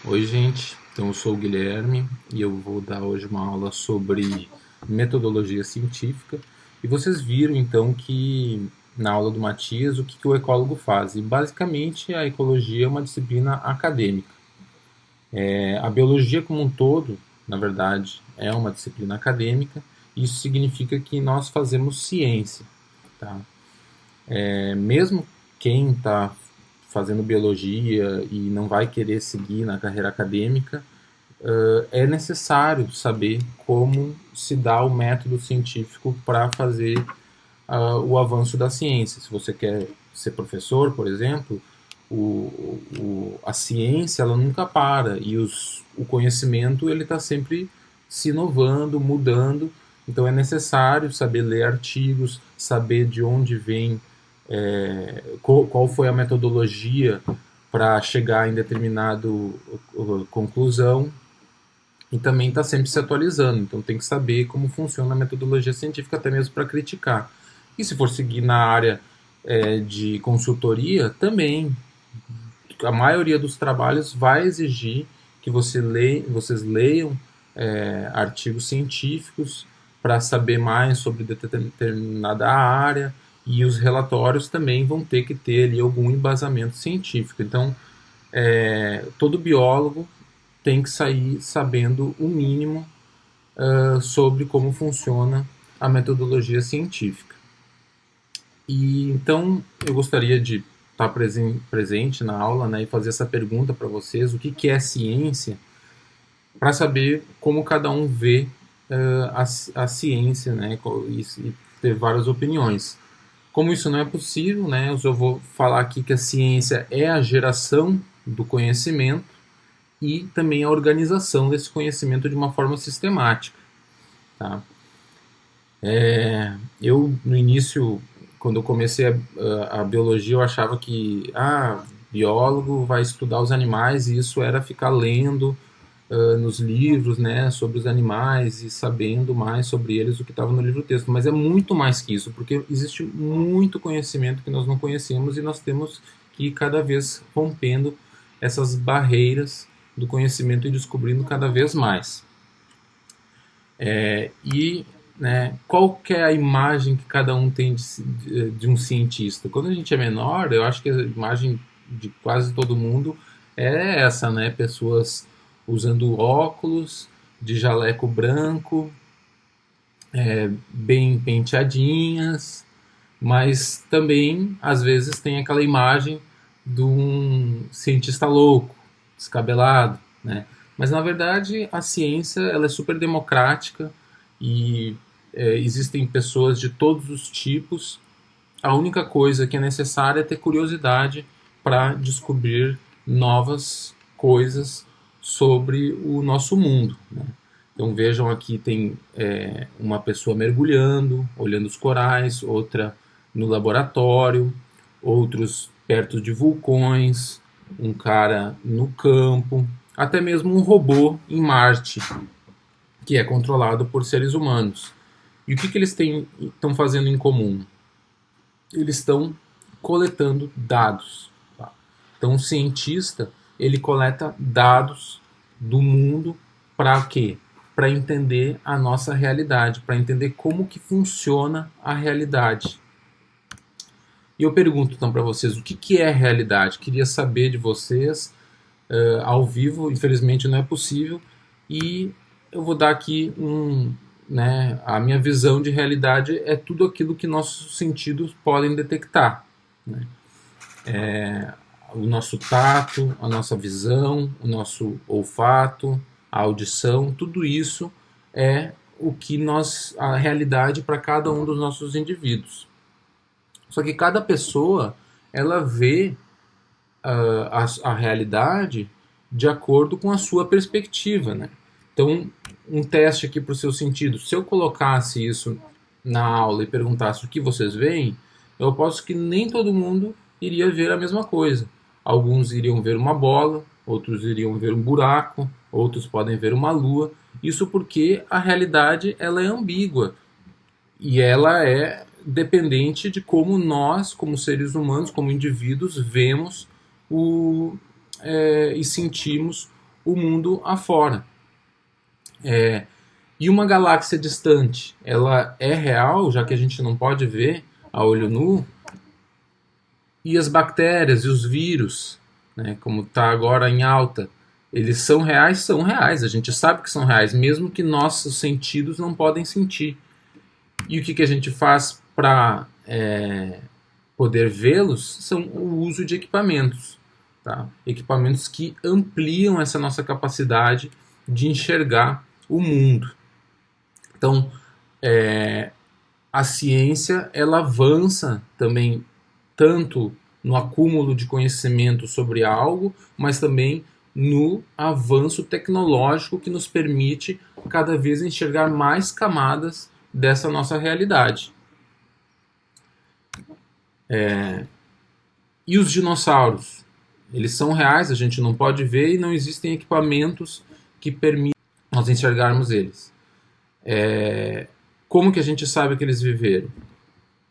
Oi, gente. Então, eu sou o Guilherme e eu vou dar hoje uma aula sobre metodologia científica. E vocês viram, então, que na aula do Matias, o que o ecólogo faz? E, basicamente, a ecologia é uma disciplina acadêmica. A biologia como um todo, na verdade, é uma disciplina acadêmica. Isso significa que nós fazemos ciência, tá? Mesmo quem está fazendo biologia e não vai querer seguir na carreira acadêmica, é necessário saber como se dá o método científico para fazer o avanço da ciência. Se você quer ser professor, por exemplo, a ciência ela nunca para e o conhecimento ele está sempre se inovando, mudando. Então é necessário saber ler artigos, saber de onde vem, qual foi a metodologia para chegar em determinado conclusão e também está sempre se atualizando. Então tem que saber como funciona a metodologia científica até mesmo para criticar. E se for seguir na área de consultoria, também a maioria dos trabalhos vai exigir que vocês leiam artigos científicos para saber mais sobre determinada área e os relatórios também vão ter que ter ali algum embasamento científico. Então, todo biólogo tem que sair sabendo o mínimo sobre como funciona a metodologia científica. E então eu gostaria de estar presente na aula, né, e fazer essa pergunta para vocês: o que é ciência? Para saber como cada um vê a ciência, né, e ter várias opiniões. Como isso não é possível, né, eu só vou falar aqui que a ciência é a geração do conhecimento e também a organização desse conhecimento de uma forma sistemática. Tá? Eu, no início, quando eu comecei a biologia, eu achava que biólogo vai estudar os animais e isso era ficar lendo nos livros, né, sobre os animais e sabendo mais sobre eles do que estava no livro-texto. Mas é muito mais que isso, porque existe muito conhecimento que nós não conhecemos e nós temos que ir cada vez rompendo essas barreiras do conhecimento e descobrindo cada vez mais. E né, qual que é a imagem que cada um tem de um cientista? Quando a gente é menor, eu acho que a imagem de quase todo mundo é essa, né? Pessoas usando óculos, de jaleco branco, bem penteadinhas, mas também às vezes tem aquela imagem de um cientista louco, descabelado, né? Mas na verdade a ciência ela é super democrática e existem pessoas de todos os tipos. A única coisa que é necessária é ter curiosidade para descobrir novas coisas sobre o nosso mundo, né? Então vejam aqui tem uma pessoa mergulhando, olhando os corais, outra no laboratório, outros perto de vulcões, um cara no campo, até mesmo um robô em Marte, que é controlado por seres humanos. E o que eles estão fazendo em comum? Eles estão coletando dados. Tá? Então, o cientista ele coleta dados do mundo para quê? Para entender a nossa realidade, para entender como que funciona a realidade. E eu pergunto então para vocês, o que é realidade? Queria saber de vocês ao vivo, infelizmente não é possível, e eu vou dar aqui né, a minha visão de realidade é tudo aquilo que nossos sentidos podem detectar. Né? O nosso tato, a nossa visão, o nosso olfato, a audição, tudo isso é o que a realidade para cada um dos nossos indivíduos. Só que cada pessoa ela vê a realidade de acordo com a sua perspectiva, né? Então, um teste aqui para o seu sentido. Se eu colocasse isso na aula e perguntasse o que vocês veem, eu aposto que nem todo mundo iria ver a mesma coisa. Alguns iriam ver uma bola, outros iriam ver um buraco, outros podem ver uma lua. Isso porque a realidade ela é ambígua e ela é dependente de como nós, como seres humanos, como indivíduos, vemos e sentimos o mundo afora. E uma galáxia distante, ela é real, já que a gente não pode ver a olho nu? E as bactérias e os vírus, né, como está agora em alta, eles são reais? São reais, a gente sabe que são reais, mesmo que nossos sentidos não podem sentir. E o que a gente faz para poder vê-los? São o uso de equipamentos. Tá? Equipamentos que ampliam essa nossa capacidade de enxergar o mundo. Então, a ciência ela avança também tanto no acúmulo de conhecimento sobre algo, mas também no avanço tecnológico que nos permite cada vez enxergar mais camadas dessa nossa realidade. E os dinossauros? Eles são reais, a gente não pode ver e não existem equipamentos que permitam nós enxergarmos eles. Como que a gente sabe que eles viveram?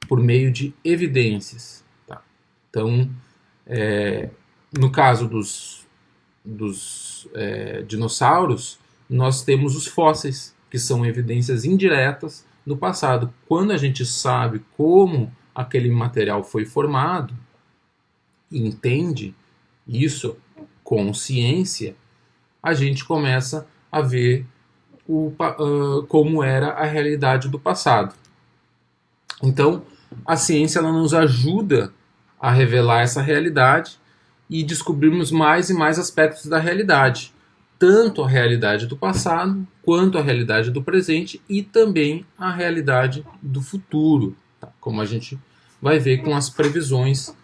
Por meio de evidências. Tá? Então, no caso dos dinossauros, nós temos os fósseis, que são evidências indiretas do passado. Quando a gente sabe como aquele material foi formado, entende isso com ciência, a gente começa a ver como era a realidade do passado. Então, a ciência ela nos ajuda a revelar essa realidade e descobrirmos mais e mais aspectos da realidade, tanto a realidade do passado, quanto a realidade do presente e também a realidade do futuro, tá? Como a gente vai ver com as previsões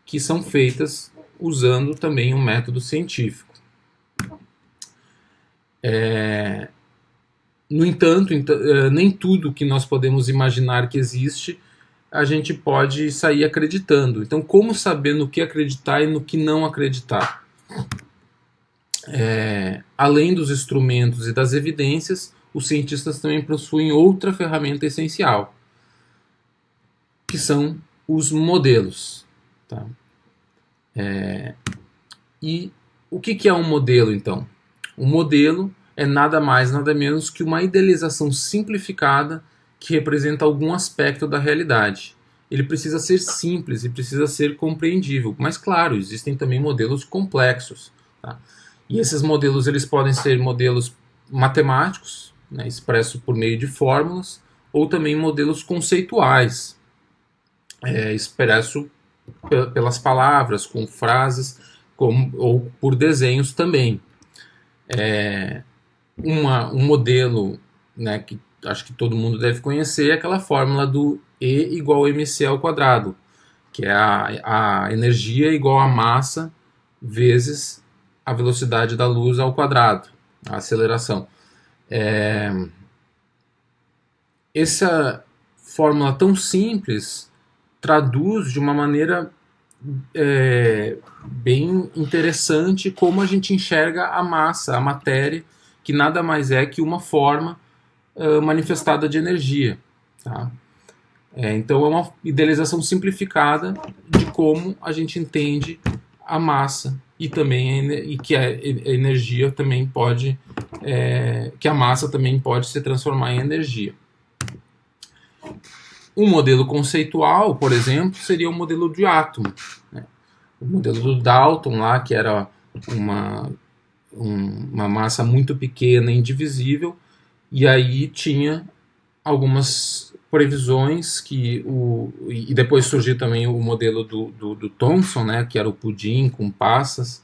que são feitas usando também um método científico. No entanto, nem tudo que nós podemos imaginar que existe a gente pode sair acreditando. Então, como saber no que acreditar e no que não acreditar? Além dos instrumentos e das evidências, os cientistas também possuem outra ferramenta essencial, que são os modelos. Tá? E o que é um modelo, então? Um modelo é nada mais, nada menos que uma idealização simplificada que representa algum aspecto da realidade. Ele precisa ser simples e precisa ser compreendível, mas claro, existem também modelos complexos. Tá? E esses modelos eles podem ser modelos matemáticos, né, expressos por meio de fórmulas, ou também modelos conceituais, expresso pelas palavras, com frases, ou por desenhos também. Um modelo, né, que acho que todo mundo deve conhecer, é aquela fórmula do E igual a mc ao quadrado, que é a energia igual a massa vezes a velocidade da luz ao quadrado, a aceleração. Essa fórmula tão simples traduz de uma maneira bem interessante como a gente enxerga a massa, a matéria, que nada mais é que uma forma manifestada de energia. Tá? Então é uma idealização simplificada de como a gente entende a massa e também e que a energia também pode, que a massa também pode se transformar em energia. Um modelo conceitual, por exemplo, seria o modelo de átomo, né? O modelo do Dalton lá, que era uma massa muito pequena, indivisível, e aí tinha algumas previsões e depois surgiu também o modelo do Thomson, né, que era o pudim com passas.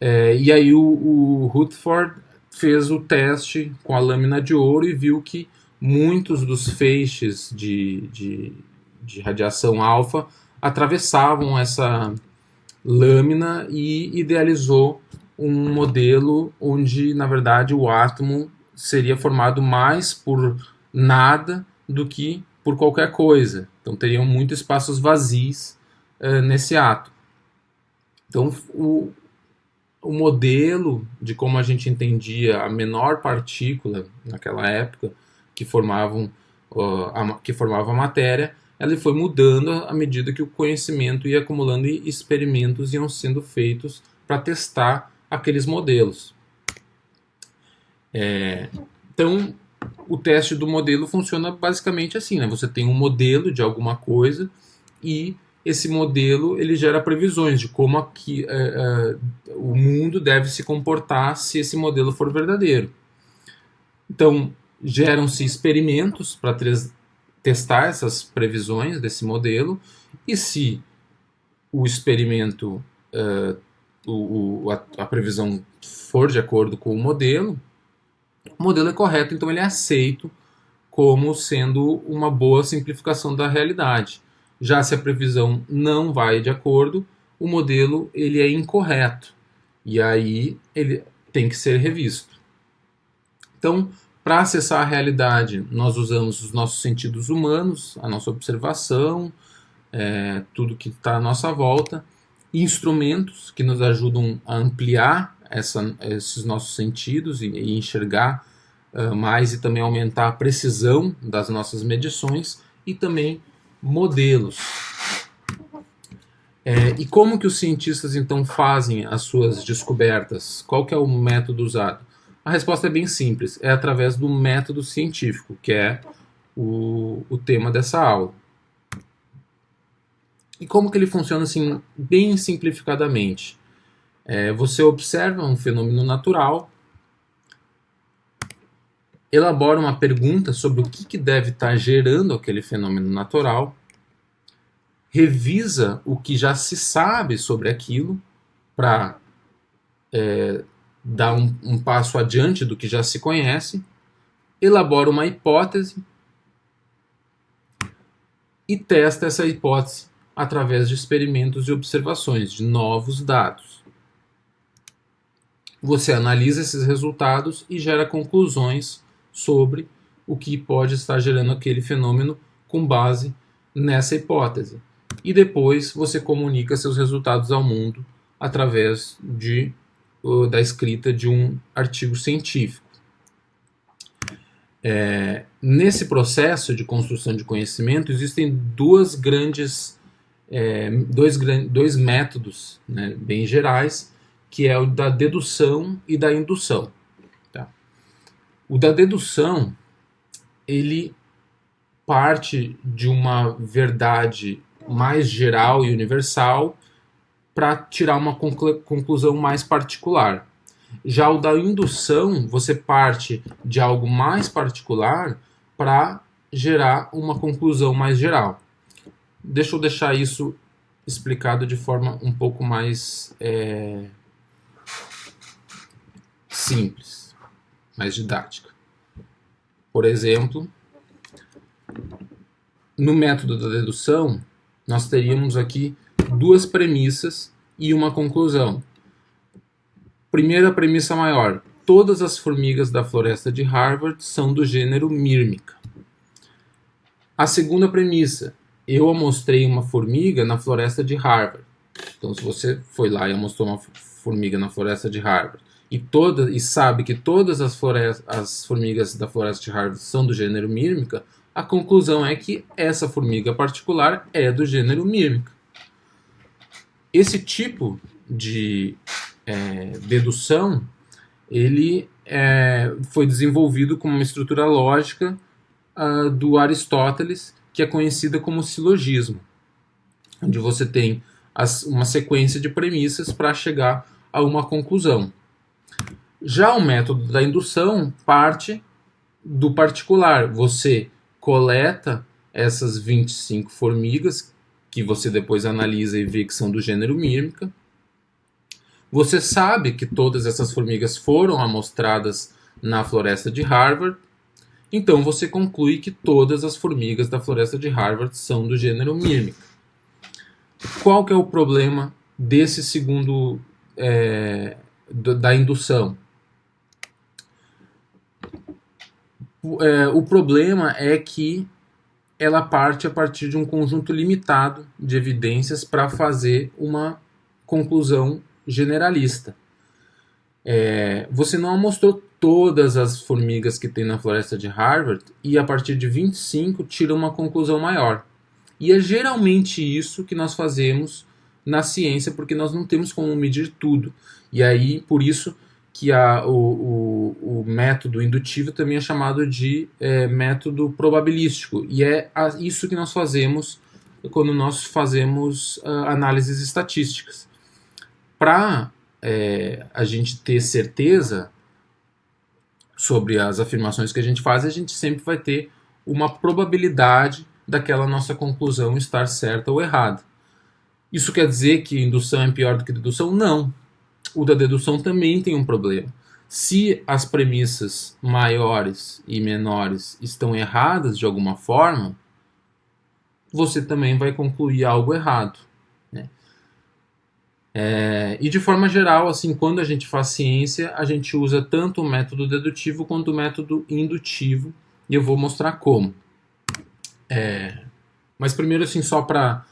E aí o Rutherford fez o teste com a lâmina de ouro e viu que muitos dos feixes de radiação alfa atravessavam essa lâmina e idealizou um modelo onde, na verdade, o átomo seria formado mais por nada do que por qualquer coisa. Então, teriam muitos espaços vazios nesse átomo. Então, o modelo de como a gente entendia a menor partícula naquela época que formava a matéria, ela foi mudando à medida que o conhecimento ia acumulando e experimentos iam sendo feitos para testar aqueles modelos. Então, o teste do modelo funciona basicamente assim, né? Você tem um modelo de alguma coisa e esse modelo ele gera previsões de como o mundo deve se comportar se esse modelo for verdadeiro. Então, geram-se experimentos para testar essas previsões desse modelo, e se o experimento, a previsão for de acordo com o modelo é correto, então ele é aceito como sendo uma boa simplificação da realidade. Já se a previsão não vai de acordo, o modelo ele é incorreto, e aí ele tem que ser revisto. Então, para acessar a realidade, nós usamos os nossos sentidos humanos, a nossa observação, tudo que está à nossa volta, instrumentos que nos ajudam a ampliar esses nossos sentidos e enxergar mais, e também aumentar a precisão das nossas medições, e também modelos. E como que os cientistas então fazem as suas descobertas? Qual que é o método usado? A resposta é bem simples, é através do método científico, que é o tema dessa aula. E como que ele funciona assim, bem simplificadamente? Você observa um fenômeno natural, elabora uma pergunta sobre o que deve estar gerando aquele fenômeno natural, revisa o que já se sabe sobre aquilo para dar um passo adiante do que já se conhece, elabora uma hipótese e testa essa hipótese através de experimentos e observações de novos dados. Você analisa esses resultados e gera conclusões sobre o que pode estar gerando aquele fenômeno com base nessa hipótese. E depois você comunica seus resultados ao mundo através da escrita de um artigo científico. Nesse processo de construção de conhecimento existem dois métodos, né, bem gerais, que é o da dedução e da indução. Tá? O da dedução, ele parte de uma verdade mais geral e universal para tirar uma conclusão mais particular. Já o da indução, você parte de algo mais particular para gerar uma conclusão mais geral. Deixa eu deixar isso explicado de forma um pouco mais simples, mais didática. Por exemplo, no método da dedução, nós teríamos aqui duas premissas e uma conclusão. Primeira premissa maior: todas as formigas da floresta de Harvard são do gênero Myrmica. A segunda premissa: eu amostrei uma formiga na floresta de Harvard. Então, se você foi lá e amostrou uma formiga na floresta de Harvard e sabe que todas as formigas da floresta de Harvard são do gênero Myrmica, a conclusão é que essa formiga particular é do gênero Myrmica. Esse tipo de dedução, ele foi desenvolvido como uma estrutura lógica do Aristóteles, que é conhecida como silogismo, onde você tem uma sequência de premissas para chegar a uma conclusão. Já o método da indução parte do particular. Você coleta essas 25 formigas, que você depois analisa e vê que são do gênero Myrmica. Você sabe que todas essas formigas foram amostradas na floresta de Harvard, então você conclui que todas as formigas da floresta de Harvard são do gênero Myrmica. Qual que é o problema desse segundo da indução? O problema é que ela parte a partir de um conjunto limitado de evidências para fazer uma conclusão generalista. Você não amostrou todas as formigas que tem na floresta de Harvard e a partir de 25 tira uma conclusão maior. E é geralmente isso que nós fazemos na ciência, porque nós não temos como medir tudo. E aí, por isso que o método indutivo também é chamado de método probabilístico. E é isso que nós fazemos quando nós fazemos análises estatísticas. Para a gente ter certeza sobre as afirmações que a gente faz, a gente sempre vai ter uma probabilidade daquela nossa conclusão estar certa ou errada. Isso quer dizer que indução é pior do que dedução? Não. O da dedução também tem um problema. Se as premissas maiores e menores estão erradas de alguma forma, você também vai concluir algo errado, né? E de forma geral, assim, quando a gente faz ciência, a gente usa tanto o método dedutivo quanto o método indutivo, e eu vou mostrar como. Mas primeiro, assim, só para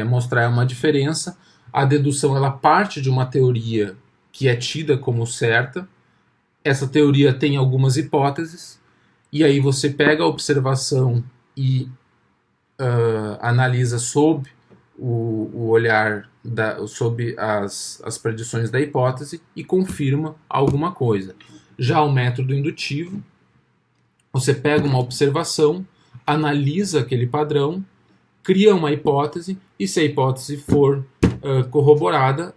mostrar uma diferença, a dedução ela parte de uma teoria que é tida como certa. Essa teoria tem algumas hipóteses, e aí você pega a observação e analisa sob o olhar, sob as predições da hipótese e confirma alguma coisa. Já o método indutivo, você pega uma observação, analisa aquele padrão, cria uma hipótese, e se a hipótese for corroborada,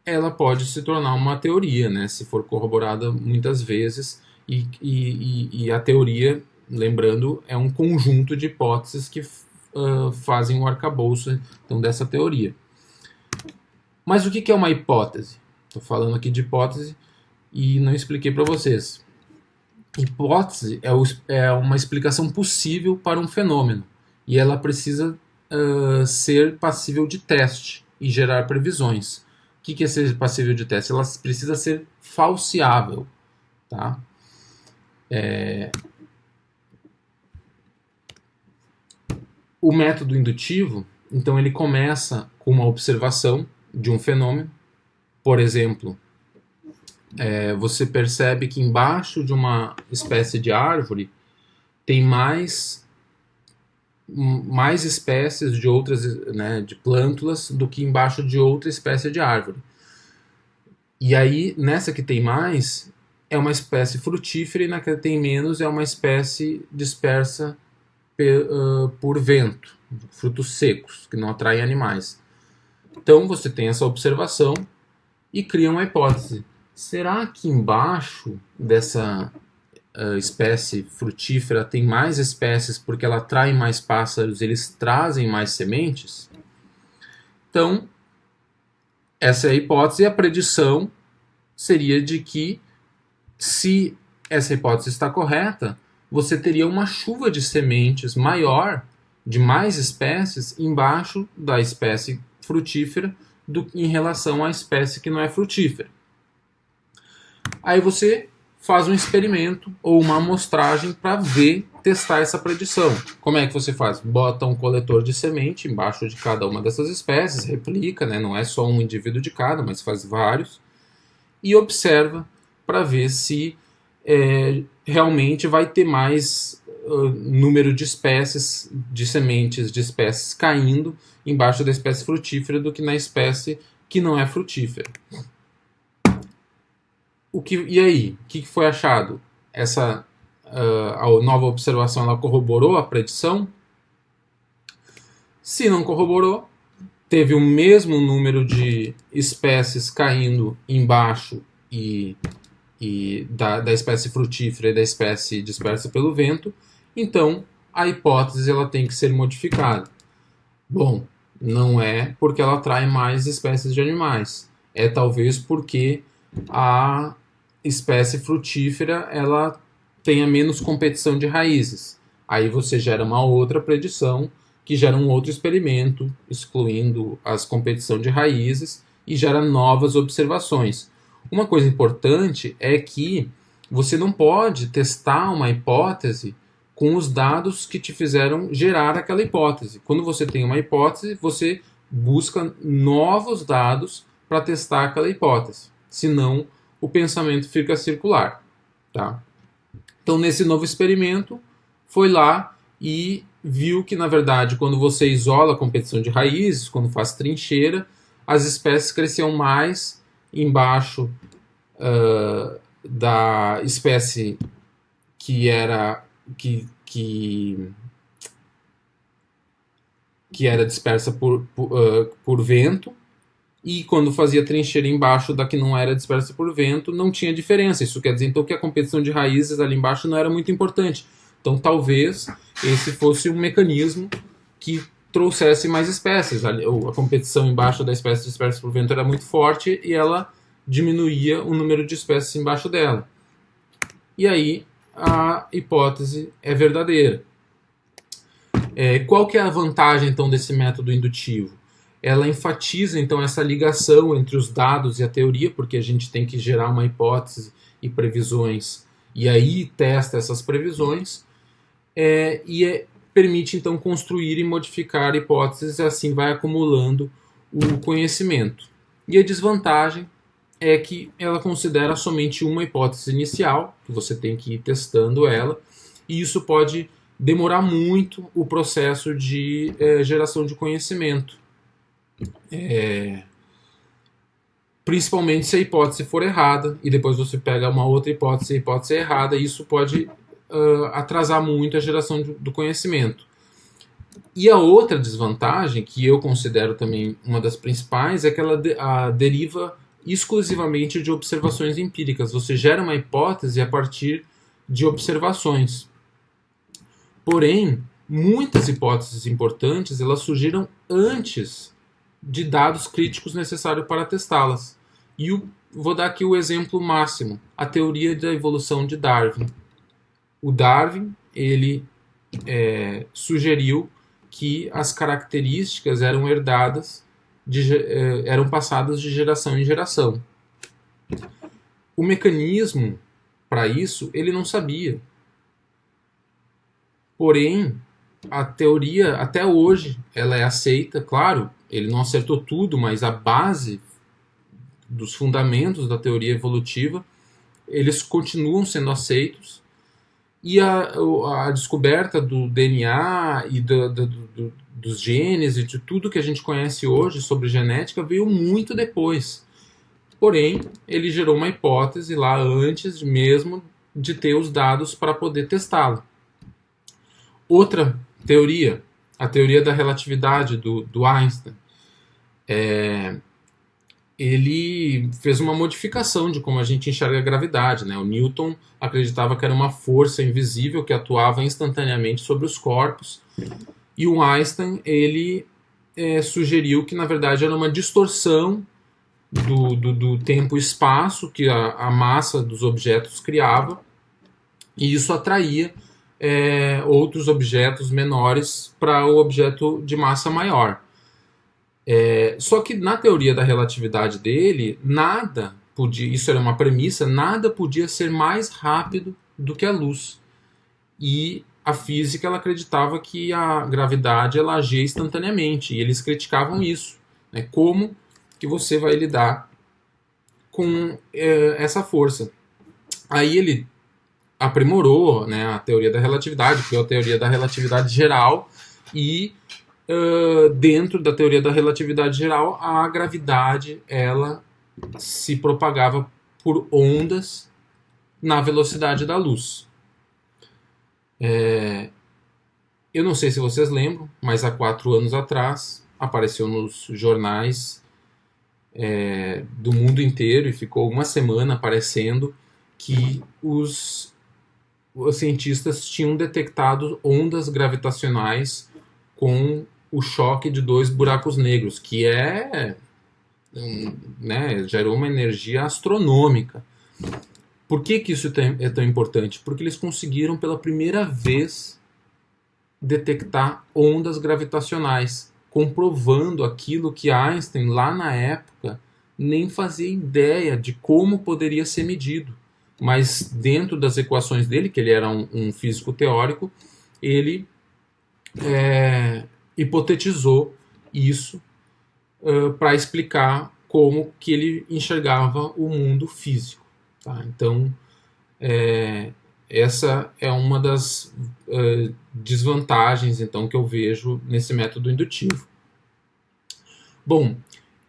ela pode se tornar uma teoria, né? Se for corroborada muitas vezes, e a teoria, lembrando, é um conjunto de hipóteses que fazem o arcabouço então, dessa teoria. Mas o que é uma hipótese? Estou falando aqui de hipótese e não expliquei para vocês. Hipótese é uma explicação possível para um fenômeno, e ela precisa ser passível de teste e gerar previsões. O que é ser passível de teste? Ela precisa ser falseável. Tá? O método indutivo, então, ele começa com uma observação de um fenômeno. Por exemplo, você percebe que embaixo de uma espécie de árvore tem mais espécies de outras, né, de plântulas do que embaixo de outra espécie de árvore. E aí, nessa que tem mais, é uma espécie frutífera, e na que tem menos é uma espécie dispersa por vento, frutos secos, que não atraem animais. Então você tem essa observação e cria uma hipótese. Será que embaixo dessa espécie frutífera tem mais espécies porque ela atrai mais pássaros, eles trazem mais sementes? Então, essa é a hipótese, e a predição seria de que, se essa hipótese está correta, você teria uma chuva de sementes maior, de mais espécies, embaixo da espécie frutífera em relação à espécie que não é frutífera. Aí você faz um experimento ou uma amostragem para testar essa predição. Como é que você faz? Bota um coletor de semente embaixo de cada uma dessas espécies, replica, né? Não é só um indivíduo de cada, mas faz vários, e observa para ver se realmente vai ter mais número de espécies, de sementes de espécies caindo embaixo da espécie frutífera do que na espécie que não é frutífera. E aí? O que foi achado? A nova observação ela corroborou a predição? Se não corroborou, teve o mesmo número de espécies caindo embaixo da espécie frutífera e da espécie dispersa pelo vento, então a hipótese ela tem que ser modificada. Bom, não é porque ela atrai mais espécies de animais, é talvez porque a espécie frutífera ela tenha menos competição de raízes. Aí você gera uma outra predição que gera um outro experimento, excluindo as competição de raízes, e gera novas observações. Uma coisa importante é que você não pode testar uma hipótese com os dados que te fizeram gerar aquela hipótese. Quando você tem uma hipótese, você busca novos dados para testar aquela hipótese. Senão, o pensamento fica circular. Tá? Então, nesse novo experimento, foi lá e viu que, na verdade, quando você isola a competição de raízes, quando faz trincheira, as espécies cresciam mais embaixo da espécie que era que era dispersa por vento, e quando fazia trincheira embaixo da que não era dispersa por vento, não tinha diferença. Isso quer dizer então que a competição de raízes ali embaixo não era muito importante. Então talvez esse fosse um mecanismo que trouxesse mais espécies. A competição embaixo da espécie dispersa por vento era muito forte e ela diminuía o número de espécies embaixo dela. E aí a hipótese é verdadeira. Qual que é a vantagem então desse método indutivo? Ela enfatiza então essa ligação entre os dados e a teoria, porque a gente tem que gerar uma hipótese e previsões, e aí testa essas previsões, permite então construir e modificar hipóteses, e assim vai acumulando o conhecimento. E a desvantagem é que ela considera somente uma hipótese inicial, que você tem que ir testando ela, e isso pode demorar muito o processo de geração de conhecimento. Principalmente se a hipótese for errada, e depois você pega uma outra hipótese e a hipótese é errada, e isso pode atrasar muito a geração do conhecimento. E a outra desvantagem, que eu considero também uma das principais, é que ela deriva exclusivamente de observações empíricas. Você gera uma hipótese a partir de observações. Porém, muitas hipóteses importantes elas surgiram antes de dados críticos necessários para testá-las. E vou dar aqui o exemplo máximo, a teoria da evolução de Darwin. O Darwin ele sugeriu que as características eram herdadas, eram passadas de geração em geração. O mecanismo para isso ele não sabia. Porém, a teoria até hoje ela é aceita, claro, ele não acertou tudo, mas a base dos fundamentos da teoria evolutiva eles continuam sendo aceitos. E a descoberta do DNA e dos genes e de tudo que a gente conhece hoje sobre genética veio muito depois. Porém, ele gerou uma hipótese lá antes mesmo de ter os dados para poder testá-la. Outra teoria, a teoria da relatividade do Einstein, ele fez uma modificação de como a gente enxerga a gravidade, né? O Newton acreditava que era uma força invisível que atuava instantaneamente sobre os corpos, e o Einstein ele sugeriu que na verdade era uma distorção do tempo e espaço que a massa dos objetos criava, e isso atraía outros objetos menores para o objeto de massa maior. Só que na teoria da relatividade dele, nada podia, isso era uma premissa, nada podia ser mais rápido do que a luz. E a física ela acreditava que a gravidade ela agia instantaneamente, e eles criticavam isso. Né? Como que você vai lidar com essa força? Aí ele aprimorou, né, a teoria da relatividade, criou a teoria da relatividade geral, e dentro da teoria da relatividade geral, a gravidade ela se propagava por ondas na velocidade da luz. Eu não sei se vocês lembram, mas há 4 anos atrás apareceu nos jornais do mundo inteiro e ficou uma semana aparecendo que os cientistas tinham detectado ondas gravitacionais com o choque de 2 buracos negros, que gerou uma energia astronômica. Por que isso é tão importante? Porque eles conseguiram pela primeira vez detectar ondas gravitacionais, comprovando aquilo que Einstein lá na época nem fazia ideia de como poderia ser medido. Mas dentro das equações dele, que ele era um físico teórico, ele hipotetizou isso para explicar como que ele enxergava o mundo físico. Tá? Então, essa é uma das desvantagens então, que eu vejo nesse método indutivo. Bom,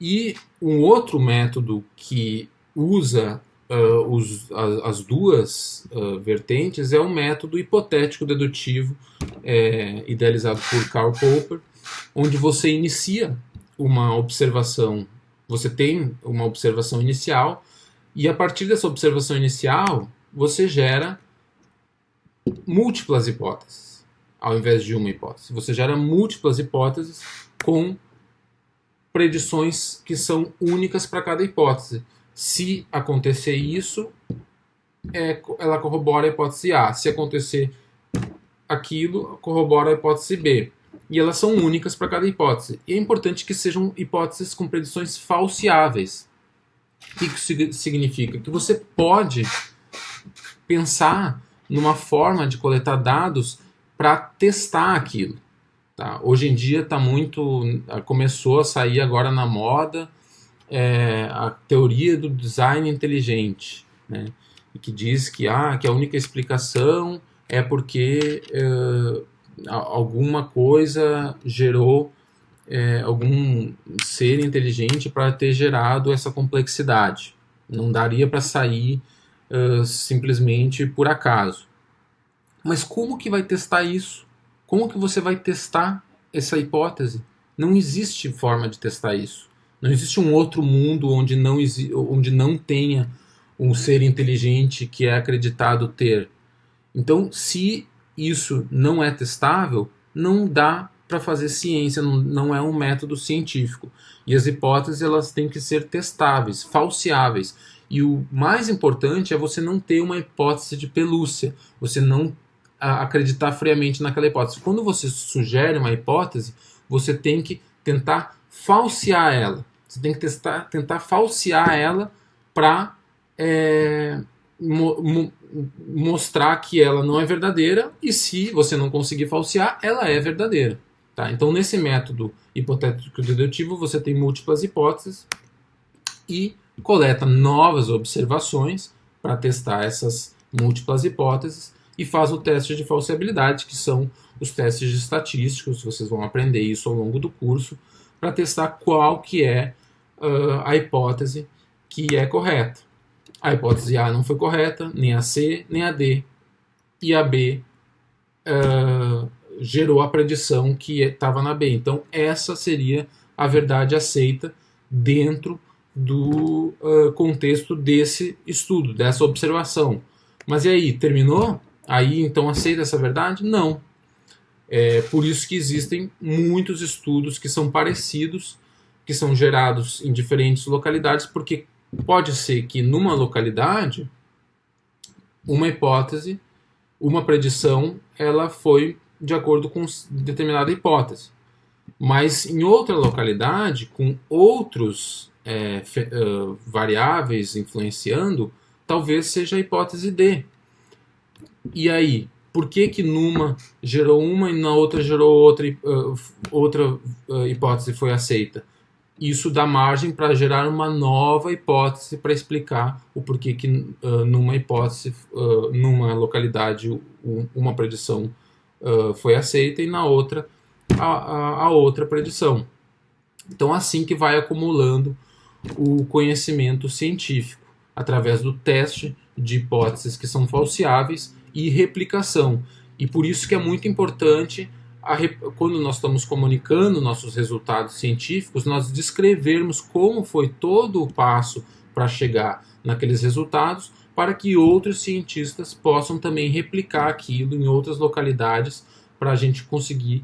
E um outro método que usa as duas vertentes é o método hipotético dedutivo, idealizado por Karl Popper, onde você inicia uma observação, você tem uma observação inicial, e a partir dessa observação inicial, você gera múltiplas hipóteses, ao invés de uma hipótese. Você gera múltiplas hipóteses com predições que são únicas para cada hipótese. Se acontecer isso, ela corrobora a hipótese A. Se acontecer aquilo, corrobora a hipótese B. E elas são únicas para cada hipótese. E é importante que sejam hipóteses com predições falseáveis. O que isso significa? Que você pode pensar numa forma de coletar dados para testar aquilo. Tá? Hoje em dia começou a sair agora na moda a teoria do design inteligente, né? E que diz que a única explicação é porque alguma coisa gerou algum ser inteligente para ter gerado essa complexidade. Não daria para sair simplesmente por acaso. Mas como que vai testar isso? Como que você vai testar essa hipótese? Não existe forma de testar isso. Não existe um outro mundo onde não tenha um ser inteligente que é acreditado ter. Então, se isso não é testável, não dá para fazer ciência, não é um método científico. E as hipóteses elas têm que ser testáveis, falseáveis. E o mais importante é você não ter uma hipótese de pelúcia, você não acreditar friamente naquela hipótese. Quando você sugere uma hipótese, você tem que tentar falsear ela. Você tem que tentar falsear ela para mostrar que ela não é verdadeira, e se você não conseguir falsear, ela é verdadeira. Tá? Então, nesse método hipotético dedutivo, você tem múltiplas hipóteses e coleta novas observações para testar essas múltiplas hipóteses e faz o teste de falseabilidade, que são os testes estatísticos. Vocês vão aprender isso ao longo do curso, para testar qual que é a hipótese que é correta. A hipótese A não foi correta, nem a C, nem a D. E a B gerou a predição que estava na B. Então, essa seria a verdade aceita dentro do contexto desse estudo, dessa observação. Mas e aí, terminou? Aí, então, aceita essa verdade? Não. É por isso que existem muitos estudos que são parecidos, que são gerados em diferentes localidades, porque pode ser que numa localidade, uma hipótese, uma predição, ela foi de acordo com determinada hipótese. Mas em outra localidade, com outros variáveis influenciando, talvez seja a hipótese D. E aí, por que numa gerou uma e na outra gerou outra hipótese foi aceita? Isso dá margem para gerar uma nova hipótese para explicar o porquê que numa hipótese, numa localidade, uma predição foi aceita e na outra a outra predição. Então, assim que vai acumulando o conhecimento científico, através do teste de hipóteses que são falseáveis e replicação. E por isso que é muito importante, quando nós estamos comunicando nossos resultados científicos, nós descrevermos como foi todo o passo para chegar naqueles resultados, para que outros cientistas possam também replicar aquilo em outras localidades, para a gente conseguir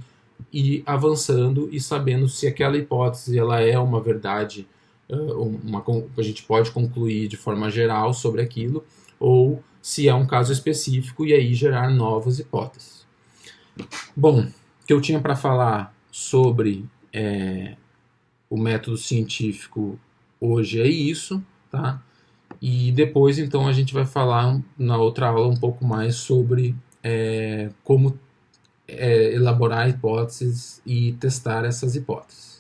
ir avançando e sabendo se aquela hipótese ela é uma verdade, a gente pode concluir de forma geral sobre aquilo, ou se é um caso específico e aí gerar novas hipóteses. Bom, o que eu tinha para falar sobre o método científico hoje é isso, tá? E depois, então, a gente vai falar na outra aula um pouco mais sobre como elaborar hipóteses e testar essas hipóteses.